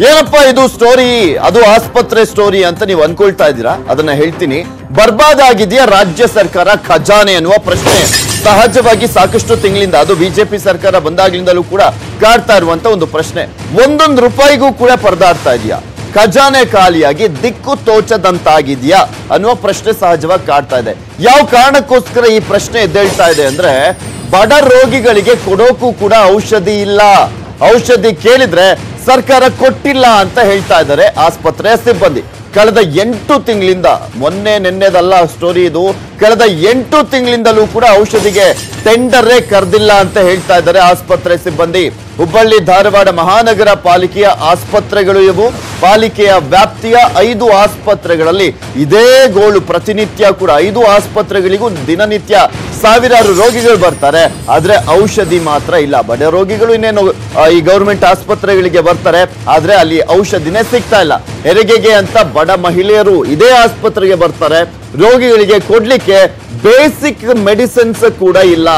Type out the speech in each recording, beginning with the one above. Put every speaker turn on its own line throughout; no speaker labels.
ಏನಪ್ಪಾ ಇದು ಸ್ಟೋರಿ, ಅದು ಆಸ್ಪತ್ರೆ ಸ್ಟೋರಿ ಅಂತ ನೀವು ಅನ್ಕೊಳ್ತಾ ಇದ್ದೀರಾ? ಅದನ್ನ ಹೇಳ್ತೀನಿ. ಬರ್ಬಾದ್ ಆಗಿದೆಯಾ ರಾಜ್ಯ ಸರ್ಕಾರ ಖಜಾನೆ ಅನ್ನುವ ಪ್ರಶ್ನೆ ಸಹಜವಾಗಿ ಸಾಕಷ್ಟು ತಿಂಗಳಿಂದ, ಅದು ಬಿಜೆಪಿ ಸರ್ಕಾರ ಬಂದಾಗ್ಲಿಂದಲೂ ಕೂಡ ಕಾಡ್ತಾ ಇರುವಂತ ಒಂದು ಪ್ರಶ್ನೆ. ಒಂದೊಂದು ರೂಪಾಯಿಗೂ ಕೂಡ ಪರದಾಡ್ತಾ ಇದೆಯಾ? ಖಜಾನೆ ಖಾಲಿಯಾಗಿ ದಿಕ್ಕು ತೋಚದಂತಾಗಿದೆಯಾ ಅನ್ನುವ ಪ್ರಶ್ನೆ ಸಹಜವಾಗಿ ಕಾಡ್ತಾ ಇದೆ. ಯಾವ ಕಾರಣಕ್ಕೋಸ್ಕರ ಈ ಪ್ರಶ್ನೆ ಎದ್ದೇಳ್ತಾ ಇದೆ ಅಂದ್ರೆ, ಬಡ ರೋಗಿಗಳಿಗೆ ಕೊಡೋಕು ಕೂಡ ಔಷಧಿ ಇಲ್ಲ. ಔಷಧಿ ಕೇಳಿದ್ರೆ ಸರ್ಕಾರ ಕೊಟ್ಟಿಲ್ಲ ಅಂತ ಹೇಳ್ತಾ ಇದ್ದಾರೆ ಆಸ್ಪತ್ರೆಯ ಸಿಬ್ಬಂದಿ. ಕಳೆದ 8 ತಿಂಗಳಿಂದ, ಮೊನ್ನೆ ನೆನ್ನೆದಲ್ಲ ಸ್ಟೋರಿ ಇದು, ಕಳೆದ 8 ತಿಂಗಳಿಂದಲೂ ಕೂಡ ಔಷಧಿಗೆ ಟೆಂಡರೇ ಕರೆದಿಲ್ಲ ಅಂತ ಹೇಳ್ತಾ ಇದ್ದಾರೆ ಆಸ್ಪತ್ರೆ ಸಿಬ್ಬಂದಿ. ಹುಬ್ಬಳ್ಳಿ ಧಾರವಾಡ ಮಹಾನಗರ ಪಾಲಿಕೆಯ ಆಸ್ಪತ್ರೆಗಳು ಇವು. ಪಾಲಿಕೆಯ ವ್ಯಾಪ್ತಿಯ 5 ಆಸ್ಪತ್ರೆಗಳಲ್ಲಿ ಇದೇ ಗೋಳು. ಪ್ರತಿನಿತ್ಯ ಕೂಡ 5 ಆಸ್ಪತ್ರೆಗಳಿಗೂ ದಿನನಿತ್ಯ ಸಾವಿರಾರು ರೋಗಿಗಳು ಬರ್ತಾರೆ, ಆದ್ರೆ ಔಷಧಿ ಮಾತ್ರ ಇಲ್ಲ. ಬಡ ರೋಗಿಗಳು ಇನ್ನೇನು ಈ ಗೌರ್ಮೆಂಟ್ ಆಸ್ಪತ್ರೆಗಳಿಗೆ ಬರ್ತಾರೆ, ಆದ್ರೆ ಅಲ್ಲಿ ಔಷಧಿನೇ ಸಿಗ್ತಾ ಇಲ್ಲ. ಹೆರಿಗೆಗೆ ಅಂತ ಬಡ ಮಹಿಳೆಯರು ಇದೇ ಆಸ್ಪತ್ರೆಗೆ ಬರ್ತಾರೆ, ರೋಗಿಗಳಿಗೆ ಕೊಡ್ಲಿಕ್ಕೆ ಬೇಸಿಕ್ ಮೆಡಿಸಿನ್ಸ್ ಕೂಡ ಇಲ್ಲ.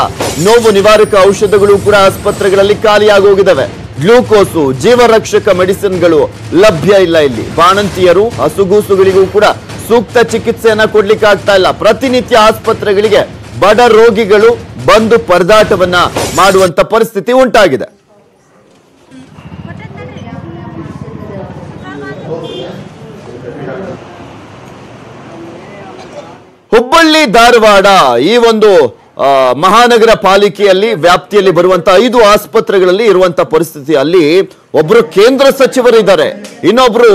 ನೋವು ನಿವಾರಕ ಔಷಧಗಳು ಕೂಡ ಆಸ್ಪತ್ರೆಗಳಲ್ಲಿ ಖಾಲಿಯಾಗಿ ಹೋಗಿದ್ದಾವೆ. ಗ್ಲೂಕೋಸು, ಜೀವರಕ್ಷಕ ಮೆಡಿಸಿನ್ಗಳು ಲಭ್ಯ ಇಲ್ಲ ಇಲ್ಲಿ. ಬಾಣಂತಿಯರು, ಹಸುಗೂಸುಗಳಿಗೂ ಕೂಡ ಸೂಕ್ತ ಚಿಕಿತ್ಸೆಯನ್ನ ಕೊಡ್ಲಿಕ್ಕೆ ಆಗ್ತಾ ಇಲ್ಲ. ಪ್ರತಿನಿತ್ಯ ಆಸ್ಪತ್ರೆಗಳಿಗೆ ಬಡ ರೋಗಿಗಳು ಬಂದು ಪರದಾಟವನ್ನ ಮಾಡುವಂತ ಪರಿಸ್ಥಿತಿ ಉಂಟಾಗಿದೆ. ಹುಬ್ಬಳ್ಳಿ ಧಾರವಾಡ ಈ ಒಂದು ಮಹಾನಗರ ಪಾಲಿಕೆಯಲ್ಲಿ ವ್ಯಾಪ್ತಿಯಲ್ಲಿ ಬರುವಂತ 5 ಆಸ್ಪತ್ರೆಗಳಲ್ಲಿ ಇರುವಂತ ಪರಿಸ್ಥಿತಿ. ಅಲ್ಲಿ ಒಬ್ರು ಕೇಂದ್ರ ಸಚಿವರಿದ್ದಾರೆ, ಇನ್ನೊಬ್ರು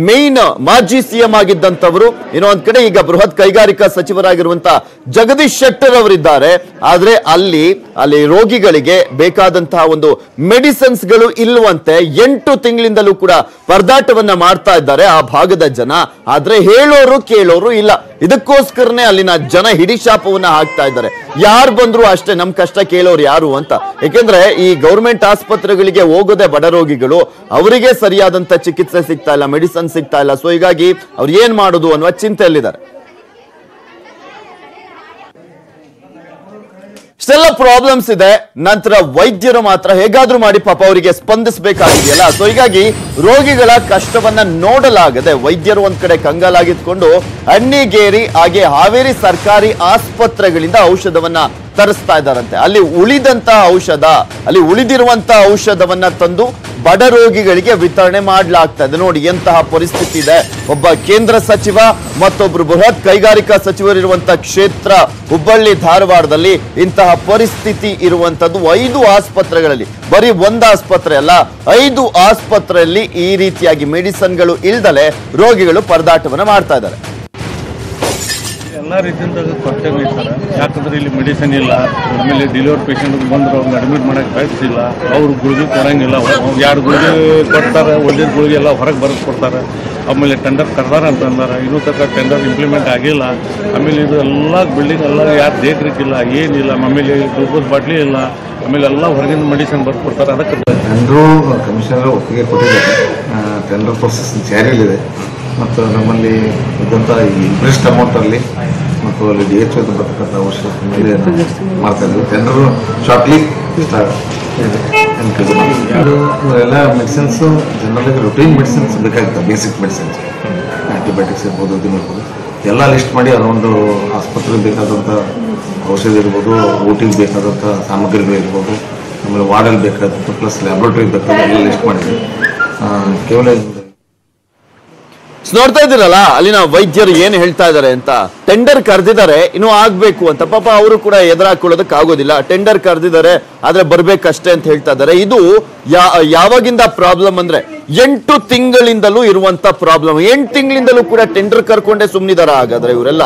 ಮೇನ್ ಮಾಜಿ ಸಿಎಂ ಆಗಿದ್ದಂತವರು, ಇನ್ನೊಂದ್ ಕಡೆ ಈಗ ಬೃಹತ್ ಕೈಗಾರಿಕಾ ಸಚಿವರಾಗಿರುವಂತ ಜಗದೀಶ್ ಶೆಟ್ಟರ್ ಅವರಿದ್ದಾರೆ. ಆದ್ರೆ ಅಲ್ಲಿ ರೋಗಿಗಳಿಗೆ ಬೇಕಾದಂತಹ ಒಂದು ಮೆಡಿಸಿನ್ಸ್ ಗಳು ಇಲ್ಲವಂತೆ. 8 ತಿಂಗಳಿಂದಲೂ ಕೂಡ ಪರದಾಟವನ್ನ ಮಾಡ್ತಾ ಇದ್ದಾರೆ ಆ ಭಾಗದ ಜನ. ಆದ್ರೆ ಹೇಳೋರು ಕೇಳೋರು ಇಲ್ಲ. ಇದಕ್ಕೋಸ್ಕರನೇ ಅಲ್ಲಿನ ಜನ ಹಿಡಿಶಾಪವನ್ನ ಹಾಕ್ತಾ ಇದ್ದಾರೆ. ಯಾರು ಬಂದ್ರು ಅಷ್ಟೇ, ನಮ್ ಕಷ್ಟ ಕೇಳೋರು ಯಾರು ಅಂತ. ಯಾಕೆಂದ್ರೆ ಈ ಗೌರ್ಮೆಂಟ್ ಆಸ್ಪತ್ರೆಗಳಿಗೆ ಹೋಗೋದೇ ಬಡ ರೋಗಿಗಳು, ಅವರಿಗೆ ಸರಿಯಾದಂತ ಚಿಕಿತ್ಸೆ ಸಿಗ್ತಾ ಇಲ್ಲ, ಮೆಡಿಸಿನ್ ಸಿಗ್ತಾ ಇಲ್ಲ. ಸೊ ಹೀಗಾಗಿ ಅವ್ರು ಏನ್ ಮಾಡೋದು ಅನ್ನುವ ಚಿಂತೆಯಲ್ಲಿದ್ದಾರೆ. ಇಷ್ಟೆಲ್ಲ ಪ್ರಾಬ್ಲಮ್ಸ್ ಇದೆ. ನಂತರ ವೈದ್ಯರು ಮಾತ್ರ ಹೇಗಾದ್ರೂ ಮಾಡಿ ಪಾಪ ಅವರಿಗೆ ಸ್ಪಂದಿಸಬೇಕಾಗಿದೆಯಲ್ಲ. ಸೊ ಹೀಗಾಗಿ ರೋಗಿಗಳ ಕಷ್ಟವನ್ನ ನೋಡಲಾಗದೆ ವೈದ್ಯರು ಒಂದ್ ಕಡೆ ಕಂಗಾಲಾಗಿದ್ಕೊಂಡು ಅಣ್ಣಿಗೇರಿ ಹಾಗೆ ಹಾವೇರಿ ಸರ್ಕಾರಿ ಆಸ್ಪತ್ರೆಗಳಿಂದ ಔಷಧವನ್ನ ತರಿಸ್ತಾ ಇದ್ದಾರಂತೆ. ಅಲ್ಲಿ ಉಳಿದಿರುವಂತ ಔಷಧವನ್ನ ತಂದು ಬಡ ರೋಗಿಗಳಿಗೆ ವಿತರಣೆ ಮಾಡಲಾಗ್ತಾ ಇದೆ. ನೋಡಿ ಎಂತಹ ಪರಿಸ್ಥಿತಿ ಇದೆ. ಒಬ್ಬ ಕೇಂದ್ರ ಸಚಿವ ಮತ್ತೊಬ್ರು ಬೃಹತ್ ಕೈಗಾರಿಕಾ ಸಚಿವರಿರುವಂತಹ ಕ್ಷೇತ್ರ ಹುಬ್ಬಳ್ಳಿ ಧಾರವಾಡದಲ್ಲಿ ಇಂತಹ ಪರಿಸ್ಥಿತಿ ಇರುವಂತದ್ದು. 5 ಆಸ್ಪತ್ರೆಗಳಲ್ಲಿ, ಬರೀ 1 ಆಸ್ಪತ್ರೆ ಅಲ್ಲ, 5 ಆಸ್ಪತ್ರೆಯಲ್ಲಿ ಈ ರೀತಿಯಾಗಿ ಮೆಡಿಸಿನ್ಗಳು ಇಲ್ದಲೆ ರೋಗಿಗಳು ಪರದಾಟವನ್ನ ಮಾಡ್ತಾ ಇದ್ದಾರೆ.
ಎಲ್ಲ ರೀತಿಯಿಂದ ತೊಂದರೆ ಸರ್. ಯಾಕಂದ್ರೆ ಇಲ್ಲಿ ಮೆಡಿಸಿನ್ ಇಲ್ಲ, ಆಮೇಲೆ ಡೆಲಿವರಿ ಪೇಷಂಟ್ ಬಂದ್ರೆ ಅವ್ರಿಗೆ ಅಡ್ಮಿಟ್ ಮಾಡೋಕ್ಕೆ ಬೆಡ್ಸ್ ಇಲ್ಲ, ಅವ್ರು ಗುಳಿಗೆ ಕೊಡಂಗಿಲ್ಲ. 2 ಗುಳಿಗೆ ಕೊಡ್ತಾರೆ, ಉಳಿದ ಗುಳಿಗೆ ಎಲ್ಲ ಹೊರಗೆ ಬರೆದು ಕೊಡ್ತಾರೆ. ಆಮೇಲೆ ಟೆಂಡರ್ ಕರ್ದಾರ ಅಂತಂದಾರೆ, ಇನ್ನೂ ತನಕ ಟೆಂಡರ್ ಇಂಪ್ಲಿಮೆಂಟ್ ಆಗಿಲ್ಲ. ಆಮೇಲೆ ಇದು ಎಲ್ಲ ಬಿಲ್ಡಿಂಗ್ ಎಲ್ಲ ಯಾರು ದೇಖರೇಖಿಲ್ಲ, ಏನಿಲ್ಲ. ಆಮೇಲೆ ಗ್ಲೂಕೋಸ್ ಬಾಟ್ಲಿ ಇಲ್ಲ. ಆಮೇಲೆ ಎಲ್ಲ ಹೊರಗಿನ ಮೆಡಿಸಿನ್ ಬರ್ದು ಕೊಡ್ತಾರೆ. ಅದಕ್ಕೆ
ಟೆಂಡ್ರು ಕಮಿಷನರ್ ಒಪ್ಪಿಗೆ ಕೊಟ್ಟಿದ್ದಾರೆ. ಟೆಂಡರ್ ಪ್ರೊಸೆಸ್ ಜಾರಿಯಲ್ಲಿದೆ. ಮತ್ತು ನಮ್ಮಲ್ಲಿ ಇದ್ದಂಥ ಈ ಇಂಟ್ರೆಸ್ಟ್ ಅಮೌಂಟಲ್ಲಿ ಮತ್ತು ಅಲ್ಲಿ DHO ಬರ್ತಕ್ಕಂಥ ಅವಶ್ಯಕತೆ ಮೇಲೆ ಮಾಡ್ತಾ ಇದ್ವಿ. ಟೆಂಡರು ಶಾರ್ಟ್ಲಿ ಎಲ್ಲ ಮೆಡಿಸಿನ್ಸು ಜನರಲ್ಲಾಗಿ ರುಟೀನ್ ಮೆಡಿಸಿನ್ಸ್ ಬೇಕಾಗುತ್ತೆ. ಬೇಸಿಕ್ ಮೆಡಿಸಿನ್ಸ್, ಆ್ಯಂಟಿಬಯೋಟಿಕ್ಸ್ ಇರ್ಬೋದು, ಇದನ್ನು ಇರ್ಬೋದು, ಎಲ್ಲ ಲಿಸ್ಟ್ ಮಾಡಿ ಅದೊಂದು ಆಸ್ಪತ್ರೆಗೆ ಬೇಕಾದಂಥ ಔಷಧಿ ಇರ್ಬೋದು, ಊಟಿಗೆ ಬೇಕಾದಂಥ ಸಾಮಗ್ರಿಗಳು ಇರ್ಬೋದು, ಆಮೇಲೆ ವಾರ್ಡಲ್ಲಿ ಬೇಕಾದಂಥ ಪ್ಲಸ್ ಲ್ಯಾಬ್ರೇಟರಿಗೆ ಬೇಕಾದ ಎಲ್ಲ ಲಿಸ್ಟ್ ಮಾಡಿದ್ವಿ. ಕೇವಲ
ನೋಡ್ತಾ ಇದ್ದೀರಲ್ಲ ಅಲ್ಲಿನ ವೈದ್ಯರು ಏನು ಹೇಳ್ತಾ ಇದ್ದಾರೆ ಅಂತ. ಟೆಂಡರ್ ಕರೆದಿದ್ದಾರೆ, ಇನ್ನೂ ಆಗ್ಬೇಕು ಅಂತ. ಪಾಪ ಅವರು ಕೂಡ ಎದುರಾಕೊಳ್ಳೋದಕ್ಕೆ ಆಗೋದಿಲ್ಲ. ಟೆಂಡರ್ ಕರೆದಿದ್ದಾರೆ, ಆದ್ರೆ ಬರ್ಬೇಕಷ್ಟೇ ಅಂತ ಹೇಳ್ತಾ ಇದ್ದಾರೆ. ಇದು ಯಾವಾಗಿಂದ ಪ್ರಾಬ್ಲಮ್ ಅಂದ್ರೆ 8 ತಿಂಗಳಿಂದಲೂ ಇರುವಂತ ಪ್ರಾಬ್ಲಮ್. 8 ತಿಂಗಳಿಂದಲೂ ಕೂಡ ಟೆಂಡರ್ ಕರ್ಕೊಂಡೇ ಸುಮ್ಮನಿದಾರ. ಹಾಗಾದ್ರೆ ಇವರೆಲ್ಲ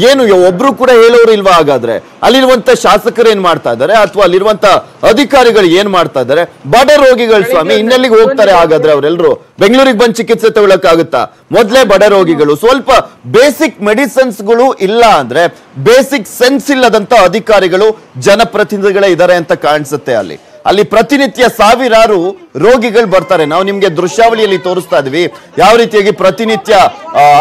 ಏನು ಒಬ್ರು ಕೂಡ ಹೇಳೋರು ಇಲ್ವಾ? ಹಾಗಾದ್ರೆ ಅಲ್ಲಿರುವಂತ ಶಾಸಕರು ಏನ್ ಮಾಡ್ತಾ ಇದ್ದಾರೆ, ಅಥವಾ ಅಲ್ಲಿರುವಂತ ಅಧಿಕಾರಿಗಳು ಏನ್ ಮಾಡ್ತಾ ಇದ್ದಾರೆ? ಬಡ ರೋಗಿಗಳು ಸ್ವಾಮಿ ಇನ್ನೆಲ್ಲಿಗೆ ಹೋಗ್ತಾರೆ? ಹಾಗಾದ್ರೆ ಅವರೆಲ್ಲರೂ ಬೆಂಗಳೂರಿಗೆ ಬಂದು ಚಿಕಿತ್ಸೆ ತಗೊಳಕ್ಕಾಗುತ್ತಾ? ಮೊದಲೇ ಬಡ ರೋಗಿಗಳು, ಸ್ವಲ್ಪ ಬೇಸಿಕ್ ಮೆಡಿಸಿನ್ಸ್ ಗಳು ಇಲ್ಲ ಅಂದ್ರೆ, ಬೇಸಿಕ್ ಸೆನ್ಸ್ ಇಲ್ಲದಂತ ಅಧಿಕಾರಿಗಳು ಜನಪ್ರತಿನಿಧಿಗಳೇ ಇದ್ದಾರೆ ಅಂತ ಕಾಣಿಸುತ್ತೆ. ಅಲ್ಲಿ ಪ್ರತಿನಿತ್ಯ ಸಾವಿರಾರು ರೋಗಿಗಳು ಬರ್ತಾರೆ. ನಾವು ನಿಮ್ಗೆ ದೃಶ್ಯಾವಳಿಯಲ್ಲಿ ತೋರಿಸ್ತಾ ಇದ್ವಿ ಯಾವ ರೀತಿಯಾಗಿ ಪ್ರತಿನಿತ್ಯ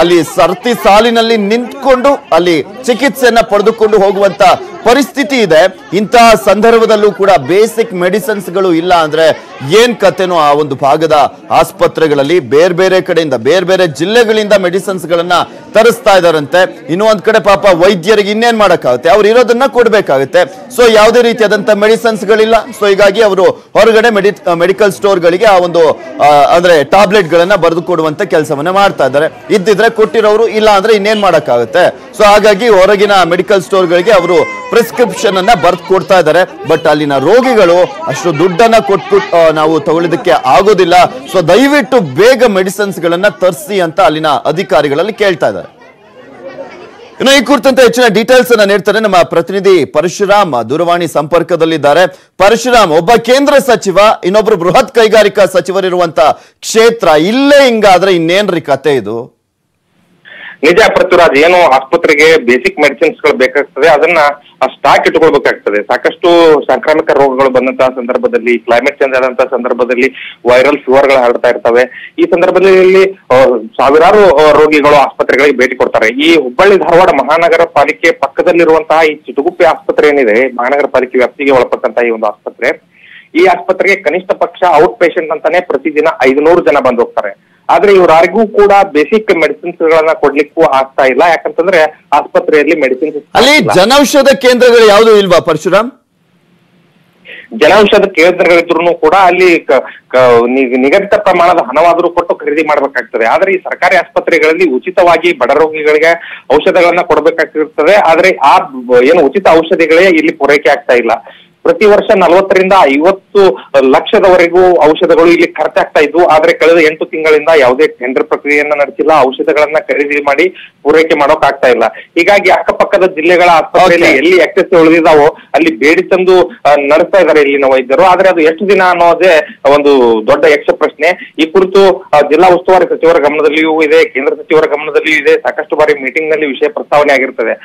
ಅಲ್ಲಿ ಸರ್ತಿ ಸಾಲಿನಲ್ಲಿ ನಿಂತ್ಕೊಂಡು ಅಲ್ಲಿ ಚಿಕಿತ್ಸೆಯನ್ನ ಪಡೆದುಕೊಂಡು ಹೋಗುವಂತ ಪರಿಸ್ಥಿತಿ ಇದೆ. ಇಂತಹ ಸಂದರ್ಭದಲ್ಲೂ ಕೂಡ ಬೇಸಿಕ್ ಮೆಡಿಸಿನ್ಸ್ ಗಳು ಇಲ್ಲ ಅಂದ್ರೆ ಏನ್ ಕತೆನೋ ಆ ಒಂದು ಭಾಗದ ಆಸ್ಪತ್ರೆಗಳಲ್ಲಿ ಬೇರೆ ಬೇರೆ ಕಡೆಯಿಂದ ಬೇರೆ ಬೇರೆ ಜಿಲ್ಲೆಗಳಿಂದ ಮೆಡಿಸಿನ್ಸ್ ಗಳನ್ನ ತರಿಸ್ತಾ ಇದಾರಂತೆ. ಇನ್ನು ಒಂದ್ ಕಡೆ ಪಾಪ ವೈದ್ಯರಿಗೆ ಇನ್ನೇನ್ ಮಾಡಕ್ಕಾಗುತ್ತೆ, ಅವ್ರು ಇರೋದನ್ನ ಕೊಡ್ಬೇಕಾಗುತ್ತೆ. ಸೊ ಯಾವುದೇ ರೀತಿಯಾದಂತ ಮೆಡಿಸಿನ್ಸ್ ಗಳಿಲ್ಲ. ಸೊ ಹೀಗಾಗಿ ಅವರು ಹೊರಗಡೆ ಮೆಡಿಕಲ್ ಸ್ಟೋರ್ ಗಳಿಗೆ ಆ ಒಂದು ಅಂದ್ರೆ ಟ್ಯಾಬ್ಲೆಟ್ ಗಳನ್ನ ಬರೆದು ಕೊಡುವಂತ ಕೆಲಸವನ್ನ ಮಾಡ್ತಾ ಇದ್ದಾರೆ. ಇದ್ದಿದ್ರೆ ಕೊಟ್ಟಿರೋರು, ಇಲ್ಲ ಅಂದ್ರೆ ಇನ್ನೇನ್ ಮಾಡಕ್ಕಾಗುತ್ತೆ. ಸೊ ಹಾಗಾಗಿ ಹೊರಗಿನ ಮೆಡಿಕಲ್ ಸ್ಟೋರ್ ಗಳಿಗೆ ಅವರು ಪ್ರಿಸ್ಕ್ರಿಪ್ಷನ್ ಅನ್ನ ಬರ್ದು ಕೊಡ್ತಾ ಇದ್ದಾರೆ. ಬಟ್ ಅಲ್ಲಿನ ರೋಗಿಗಳು ಅಷ್ಟು ದುಡ್ಡನ್ನ ಕೊಟ್ಟು ನಾವು ತಗೊಳ್ಳೋದಕ್ಕೆ ಆಗೋದಿಲ್ಲ. ಸೊ ದಯವಿಟ್ಟು ಬೇಗ ಮೆಡಿಸಿನ್ಸ್ ಗಳನ್ನ ತರಿಸಿ ಅಂತ ಅಲ್ಲಿನ ಅಧಿಕಾರಿಗಳಲ್ಲಿ ಕೇಳ್ತಾ ಇದ್ದಾರೆ. ಇನ್ನು ಈ ಕುರಿತಂತೆ ಹೆಚ್ಚಿನ ಡೀಟೇಲ್ಸ್ ಅನ್ನ ನೀಡ್ತಾರೆ ನಮ್ಮ ಪ್ರತಿನಿಧಿ ಪರಶುರಾಮ್ ದೂರವಾಣಿ ಸಂಪರ್ಕದಲ್ಲಿದ್ದಾರೆ. ಪರಶುರಾಮ್, ಒಬ್ಬ ಕೇಂದ್ರ ಸಚಿವ, ಇನ್ನೊಬ್ರು ಬೃಹತ್ ಕೈಗಾರಿಕಾ ಸಚಿವರಿರುವಂತ ಕ್ಷೇತ್ರ, ಇಲ್ಲೇ ಹಿಂಗಾದ್ರೆ ಇನ್ನೇನ್ರಿ ಕತೆ ಇದು?
ನಿಜ ಪೃಥ್ವಿರಾಜ್, ಏನು ಆಸ್ಪತ್ರೆಗೆ ಬೇಸಿಕ್ ಮೆಡಿಸಿನ್ಸ್ ಗಳು ಬೇಕಾಗ್ತದೆ, ಅದನ್ನ ಸ್ಟಾಕ್ ಇಟ್ಕೊಳ್ಬೇಕಾಗ್ತದೆ. ಸಾಕಷ್ಟು ಸಾಂಕ್ರಾಮಿಕ ರೋಗಗಳು ಬಂದಂತಹ ಸಂದರ್ಭದಲ್ಲಿ, ಕ್ಲೈಮೇಟ್ ಚೇಂಜ್ ಆದಂತಹ ಸಂದರ್ಭದಲ್ಲಿ ವೈರಲ್ ಫೀವರ್ಗಳು ಹರಡ್ತಾ ಇರ್ತವೆ. ಈ ಸಂದರ್ಭದಲ್ಲಿ ಸಾವಿರಾರು ರೋಗಿಗಳು ಆಸ್ಪತ್ರೆಗಳಿಗೆ ಭೇಟಿ ಕೊಡ್ತಾರೆ. ಈ ಹುಬ್ಬಳ್ಳಿ ಧಾರವಾಡ ಮಹಾನಗರ ಪಾಲಿಕೆ ಪಕ್ಕದಲ್ಲಿರುವಂತಹ ಈ ಚಿಟುಗುಪ್ಪೆ ಆಸ್ಪತ್ರೆ ಏನಿದೆ, ಮಹಾನಗರ ಪಾಲಿಕೆ ವ್ಯಾಪ್ತಿಗೆ ಒಳಪಟ್ಟಂತಹ ಈ ಒಂದು ಆಸ್ಪತ್ರೆ, ಈ ಆಸ್ಪತ್ರೆಗೆ ಕನಿಷ್ಠ ಪಕ್ಷ ಔಟ್ ಪೇಷಂಟ್ ಅಂತಾನೆ ಪ್ರತಿದಿನ 500 ಜನ ಬಂದು ಹೋಗ್ತಾರೆ. ಆದ್ರೆ ಇವರಾರಿಗೂ ಕೂಡ ಬೇಸಿಕ್ ಮೆಡಿಸಿನ್ಸ್ ಗಳನ್ನ ಕೊಡ್ಲಿಕ್ಕೂ ಆಗ್ತಾ ಇಲ್ಲ. ಯಾಕಂತಂದ್ರೆ ಆಸ್ಪತ್ರೆಯಲ್ಲಿ ಮೆಡಿಸಿನ್ಸ್
ಅಲ್ಲಿ ಜನೌಷಧ ಕೇಂದ್ರಗಳು ಯಾವುದು ಇಲ್ವಾ ಪರಶುರಾಮ್?
ಜನೌಷಧ ಕೇಂದ್ರಗಳಿದ್ರು ಕೂಡ ಅಲ್ಲಿ ನಿಗದಿತ ಪ್ರಮಾಣದ ಹಣವಾದರೂ ಕೊಟ್ಟು ಖರೀದಿ ಮಾಡ್ಬೇಕಾಗ್ತದೆ. ಆದ್ರೆ ಈ ಸರ್ಕಾರಿ ಆಸ್ಪತ್ರೆಗಳಲ್ಲಿ ಉಚಿತವಾಗಿ ಬಡ ರೋಗಿಗಳಿಗೆ ಔಷಧಗಳನ್ನ ಕೊಡಬೇಕಾಗಿರ್ತದೆ. ಆದ್ರೆ ಆ ಏನು ಉಚಿತ ಔಷಧಿಗಳೇ ಇಲ್ಲಿ ಪೂರೈಕೆ ಆಗ್ತಾ ಇಲ್ಲ. ಪ್ರತಿ ವರ್ಷ 40 ರಿಂದ 50 ಲಕ್ಷದವರೆಗೂ ಔಷಧಗಳು ಇಲ್ಲಿ ಖರ್ಚಾಗ್ತಾ ಇದ್ವು. ಆದ್ರೆ ಕಳೆದ 8 ತಿಂಗಳಿಂದ ಯಾವುದೇ ಟೆಂಡರ್ ಪ್ರಕ್ರಿಯೆಯನ್ನ ನಡೆಸಿಲ್ಲ, ಔಷಧಗಳನ್ನ ಖರೀದಿ ಮಾಡಿ ಪೂರೈಕೆ ಮಾಡೋಕ್ ಆಗ್ತಾ ಇಲ್ಲ. ಹೀಗಾಗಿ ಅಕ್ಕಪಕ್ಕದ ಜಿಲ್ಲೆಗಳ ಆಸ್ಪತ್ರೆಯಲ್ಲಿ ಎಲ್ಲಿ ಎಕ್ಸೆಸ್ ಉಳಿದಿದಾವೋ ಅಲ್ಲಿ ಬೇಡಿ ತಂದು ನಡೆಸ್ತಾ ಇದ್ದಾರೆ ಇಲ್ಲಿನ ವೈದ್ಯರು. ಆದ್ರೆ ಅದು ಎಷ್ಟು ದಿನ ಅನ್ನೋದೇ ಒಂದು ದೊಡ್ಡ ಯಕ್ಷ ಪ್ರಶ್ನೆ. ಈ ಕುರಿತು ಜಿಲ್ಲಾ ಉಸ್ತುವಾರಿ ಸಚಿವರ ಗಮನದಲ್ಲಿಯೂ ಇದೆ, ಕೇಂದ್ರ ಸಚಿವರ ಗಮನದಲ್ಲಿಯೂ ಇದೆ. ಸಾಕಷ್ಟು ಬಾರಿ ಮೀಟಿಂಗ್ ನಲ್ಲಿ ವಿಷಯ ಪ್ರಸ್ತಾವನೆ ಆಗಿರ್ತದೆ.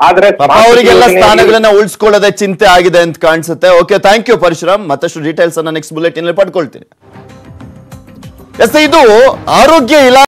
ಆದ್ರೆ
ಅವರಿಗೆಲ್ಲ ಸ್ಥಾನಗಳನ್ನ ಉಳಿಸ್ಕೊಳ್ಳೋದೇ ಚಿಂತೆ ಆಗಿದೆ ಅಂತ ಕಾಣಿಸುತ್ತೆ. Okay, thank you Parashuram. ಮತ್ತಷ್ಟು ಡೀಟೇಲ್ಸ್ ಅನ್ನ ನೆಕ್ಸ್ಟ್ ಬುಲೆಟಿನ್ ಅಲ್ಲಿ ಪಡ್ಕೊಳ್ತೀನಿ. ಇದು ಆರೋಗ್ಯ ಇಲಾಖೆ